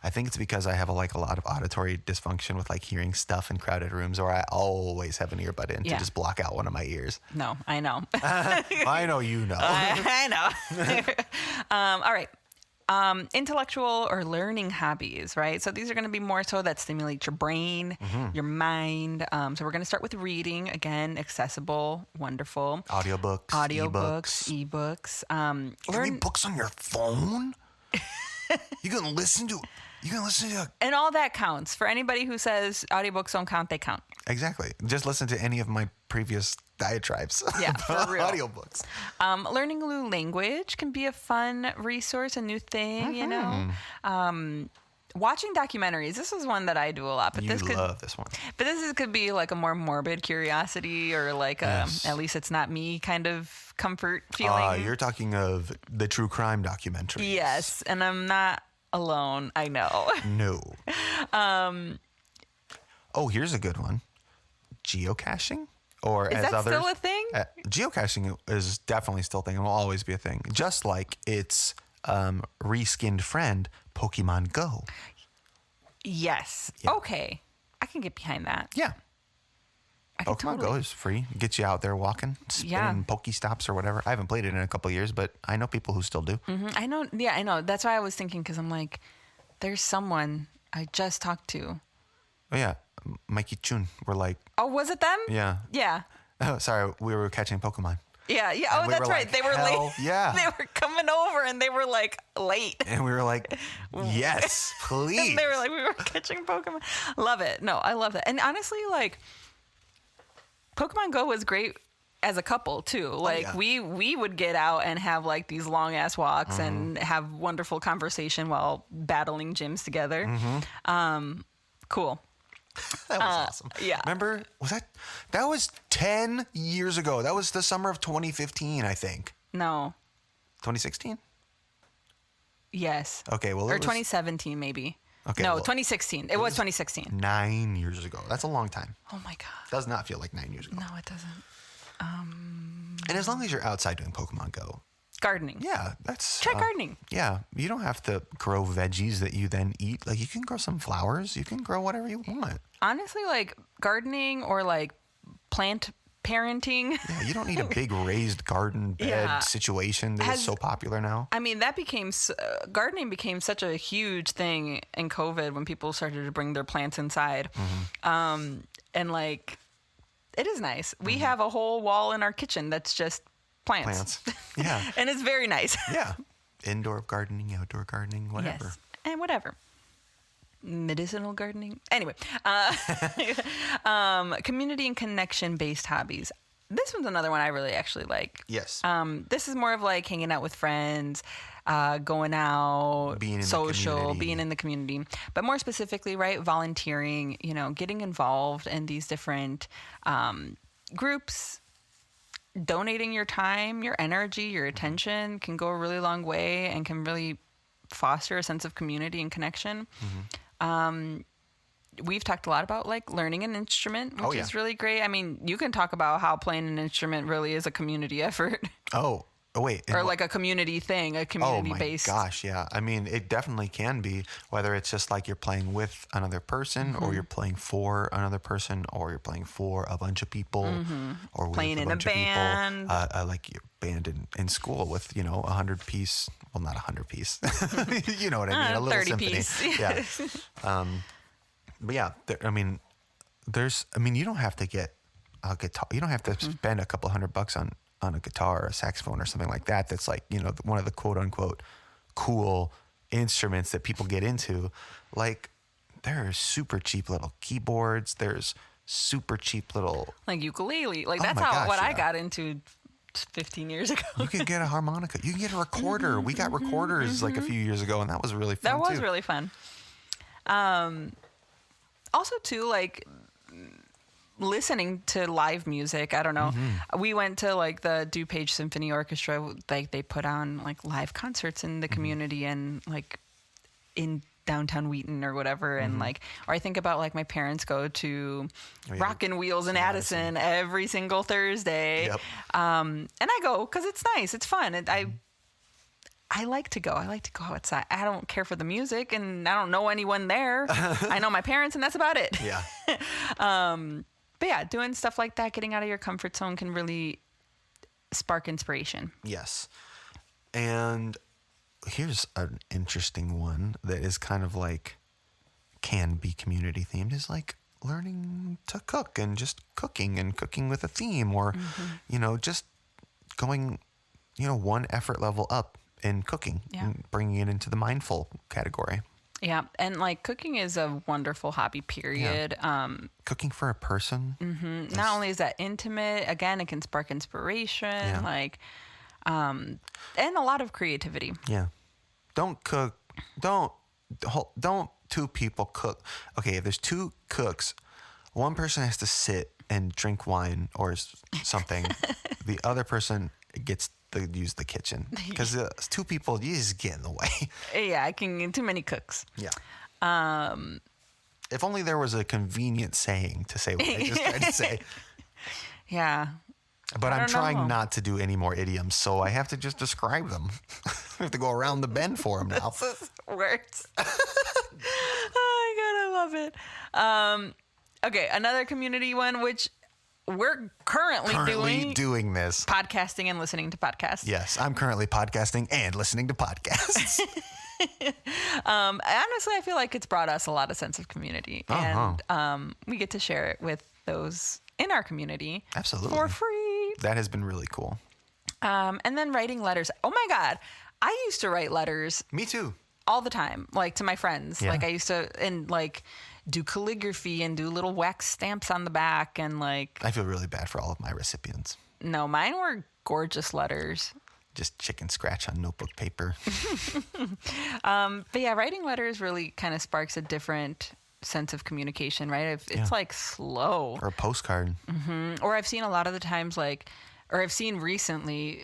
I think it's because I have a lot of auditory dysfunction with like hearing stuff in crowded rooms, or I always have an earbud in to just block out one of my ears. No, I know. I know you know. I know. All right. Intellectual or learning hobbies, right? So these are going to be more so that stimulate your brain, your mind. So we're going to start with reading. Again, accessible, wonderful. Audiobooks, ebooks. You can read books on your phone. You can listen to. And all that counts. For anybody who says audiobooks don't count, they count. Exactly. Just listen to any of my previous diatribes. Yeah, about for real. audiobooks. Learning a new language can be a fun resource, a new thing, you know. Watching documentaries. This is one that I do a lot, but You love this one. But could be like a more morbid curiosity, or like Yes. at least it's not me kind of comfort feeling. You're talking of the true crime documentary. Yes, and I'm not alone. I know. No. Oh, here's a good one. Geocaching? Or Is as that others, still a thing? Geocaching is definitely still a thing and will always be a thing. Just like its reskinned friend, Pokemon Go. Yes. Yeah. Okay. I can get behind that. Yeah. I can Pokemon Go totally. is free. Get you out there walking, spinning Yeah. Pokestops or whatever. I haven't played it in a couple of years, but I know people who still do. I know. Yeah, I know. That's why I was thinking, because I'm like, there's someone I just talked to. Oh, yeah. Mikey Chun. We're like, Oh, was it them? yeah. Yeah. Oh, sorry. We were catching Pokemon. Yeah. Yeah. And Oh, we that's were right. like, They were hell late. yeah. They were coming over and they were like late. And we were like, yes, please. And they were like, we were catching Pokemon. Love it. No, I love that. And honestly, like, Pokemon Go was great as a couple too. Like yeah. we would get out and have like these long ass walks and have wonderful conversation while battling gyms together. Cool. That was awesome. yeah. Remember, that was 10 years ago. That was the summer of 2015, I think. No. 2016? Yes. Okay, well, Or it was 2017 maybe. Okay, No, well, 2016. It was 2016. 9 years ago. That's a long time. Oh my god. Does not feel like 9 years ago. No, it doesn't. And as long as you're outside doing Pokemon Go, Gardening. yeah, that's... Try gardening. Yeah, you don't have to grow veggies that you then eat. Like, you can grow some flowers. You can grow whatever you want. Honestly, like gardening or like plant parenting. Yeah, you don't need a big raised garden bed Yeah. situation that is so popular now. I mean, that became gardening became such a huge thing in COVID when people started to bring their plants inside, and like, it is nice. We have a whole wall in our kitchen that's just plants. Yeah. And it's very nice. Yeah. Indoor gardening, outdoor gardening, whatever. Yes, and whatever. Medicinal gardening. Anyway, community and connection based hobbies. This one's another one I really actually like. Yes. This is more of like hanging out with friends, going out, Being in the social, community. being in the community. But more specifically, right, volunteering, getting involved in these different groups. Donating your time, your energy, your attention can go a really long way and can really foster a sense of community and connection. We've talked a lot about like learning an instrument, which is really great. I mean, you can talk about how playing an instrument really is a community effort. Oh, wait. Or like a community thing, a community based. Oh my gosh, yeah. I mean, it definitely can be, whether it's just like you're playing with another person or you're playing for another person or you're playing for a bunch of people or with Playing a in a bunch of band. people. Like your band in school with, 100 piece, well, not 100 piece. You know what I mean? A little 30 symphony. piece. Yeah. But yeah, you don't have to get a guitar. You don't have to spend a couple $100 on a guitar or a saxophone or something like that. That's like, one of the quote unquote cool instruments that people get into. Like, there are super cheap little keyboards. There's super cheap little, Like ukulele. Like Oh that's my how gosh, what I yeah. got into 15 years ago. you can get a harmonica. You can get a recorder. We got recorders like a few years ago, and that was really fun That was too. really fun. Also, too, like listening to live music. I don't know. We went to like the DuPage Symphony Orchestra. Like they put on like live concerts in the community and like in downtown Wheaton or whatever. And like, or I think about like my parents go to Rockin' Wheels in Addison every single Thursday. Yep. And I go because it's nice. It's fun. And I like to go. I like to go outside. I don't care for the music, and I don't know anyone there. I know my parents, and that's about it. Yeah. But yeah, doing stuff like that, getting out of your comfort zone can really spark inspiration. Yes. And here's an interesting one that is kind of like can be community themed, is like learning to cook and just cooking with a theme, or, just going, one effort level up in cooking and bringing it into the mindful category. Yeah. And like cooking is a wonderful hobby, period. Cooking for a person. Not only is that intimate, again, it can spark inspiration, and a lot of creativity. Yeah. Don't two people cook. Okay, if there's two cooks, one person has to sit and drink wine or something. The other person gets to use the kitchen. Because two people, you just get in the way. Yeah, I can too many cooks. Yeah. If only there was a convenient saying to say what I just tried to say. Yeah. But I'm trying know. not to do any more idioms, so I have to just describe them. I have to go around the bend for them now. This is worse. Oh my God, I love it. Okay, another community one, which we're currently doing this. Podcasting and listening to podcasts. Yes, I'm currently podcasting and listening to podcasts. Honestly, I feel like it's brought us a lot of sense of community. Uh-huh. And we get to share it with those in our community. Absolutely. For free. That has been really cool. And then writing letters. Oh my God. I used to write letters Me too. all the time, like to my friends. Yeah. Like I used to, and like do calligraphy and do little wax stamps on the back. And like, I feel really bad for all of my recipients. no, mine were gorgeous letters. Just chicken scratch on notebook paper. But yeah, writing letters really kind of sparks a different sense of communication, right? It's like slow. Or a postcard. Or I've seen a lot of the times or I've seen recently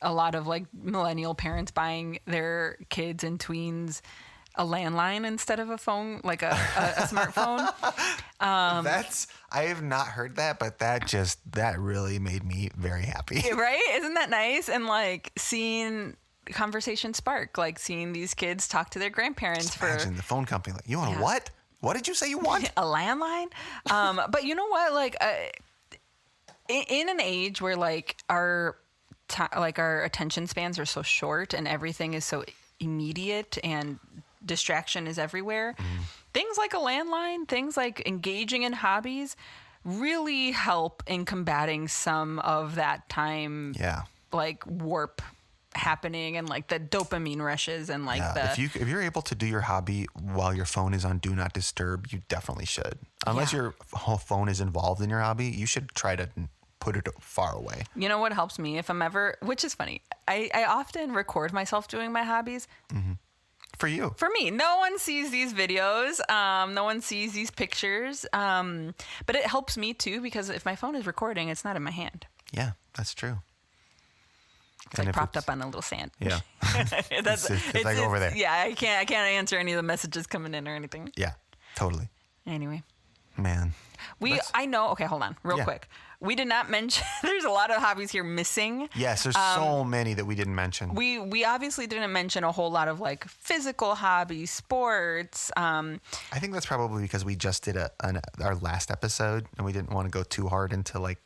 a lot of like millennial parents buying their kids and tweens a landline instead of a phone, like a smartphone. I have not heard that, but that really made me very happy. Right? Isn't that nice? And like seeing conversation spark, like seeing these kids talk to their grandparents Imagine the phone company like, you want what? What did you say you want? a landline. But you know what? Like in an age where like our attention spans are so short and everything is so immediate and distraction is everywhere, things like a landline, things like engaging in hobbies really help in combating some of that time like warp happening and like the dopamine rushes and like if you're able to do your hobby while your phone is on do not disturb, you definitely should. Unless your whole phone is involved in your hobby, you should try to put it far away. You know what helps me if I'm ever, which is funny, I often record myself doing my hobbies. For you. For me, no one sees these videos. No one sees these pictures. But it helps me too, because if my phone is recording, it's not in my hand. Yeah, that's true. It's like propped up on a little stand. Yeah. it's like over there. Yeah, I can't answer any of the messages coming in or anything. Yeah, totally. Anyway. Man. I know. Okay, hold on real quick. We did not mention, there's a lot of hobbies here missing. Yes, there's so many that we didn't mention. We obviously didn't mention a whole lot of like physical hobbies, sports. I think that's probably because we just did our last episode and we didn't want to go too hard into like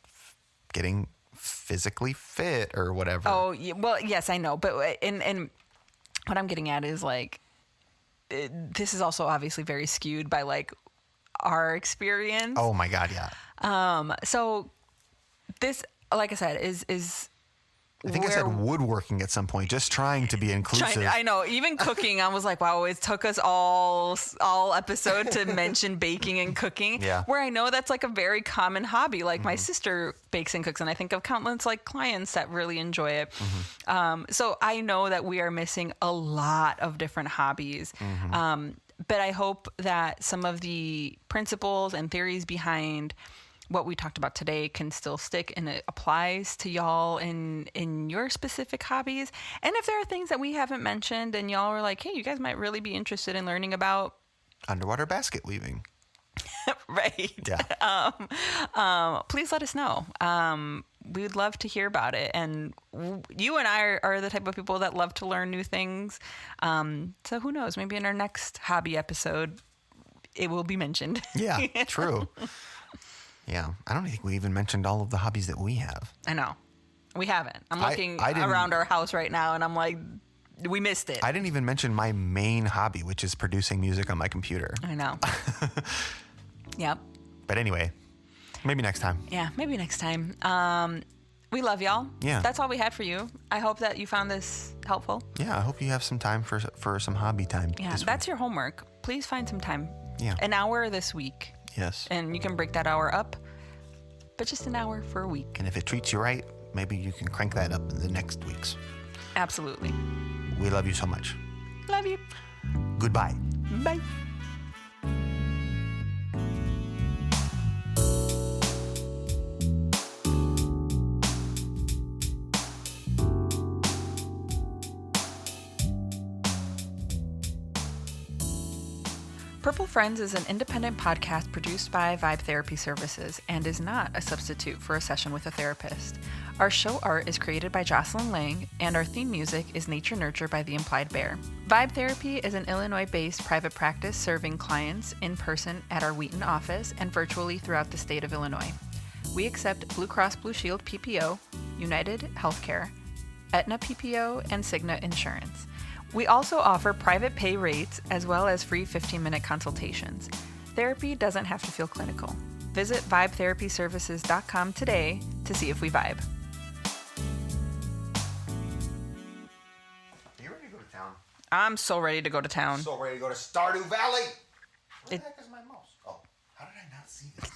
getting physically fit or whatever. Oh, well, yes, I know. But and what I'm getting at is like, this is also obviously very skewed by like our experience. Oh my God, yeah. So this, like I said, is I think I said woodworking at some point, just trying to be inclusive. I know. Even cooking, I was like, wow, it took us all episode to mention baking and cooking. Yeah. Where I know that's like a very common hobby. Like my sister bakes and cooks, and I think of countless like clients that really enjoy it. So I know that we are missing a lot of different hobbies. But I hope that some of the principles and theories behind what we talked about today can still stick and it applies to y'all in your specific hobbies. And if there are things that we haven't mentioned and y'all are like, hey, you guys might really be interested in learning about underwater basket weaving. Right. Yeah. Please let us know. We would love to hear about it. And you and I are the type of people that love to learn new things. So who knows, maybe in our next hobby episode, it will be mentioned. Yeah, true. Yeah. I don't think we even mentioned all of the hobbies that we have. I know. We haven't. I'm looking around our house right now and I'm like, we missed it. I didn't even mention my main hobby, which is producing music on my computer. I know. Yep. But anyway, maybe next time. Yeah, maybe next time. We love y'all. Yeah. That's all we had for you. I hope that you found this helpful. Yeah, I hope you have some time for some hobby time. Yeah, that's your homework. Please find some time. Yeah. An hour this week. Yes. And you can break that hour up, but just an hour for a week. And if it treats you right, maybe you can crank that up in the next weeks. Absolutely. We love you so much. Love you. Goodbye. Bye. Purple Friends is an independent podcast produced by Vibe Therapy Services and is not a substitute for a session with a therapist. Our show art is created by Jocelyn Lang, and our theme music is Nature Nurture by The Implied Bear. Vibe Therapy is an Illinois-based private practice serving clients in person at our Wheaton office and virtually throughout the state of Illinois. We accept Blue Cross Blue Shield PPO, United Healthcare, Aetna PPO, and Cigna Insurance. We also offer private pay rates as well as free 15-minute consultations. Therapy doesn't have to feel clinical. Visit vibetherapyservices.com today to see if we vibe. Are you ready to go to town? I'm so ready to go to town. So ready to go to Stardew Valley. Where the heck is my mouse? Oh, how did I not see this?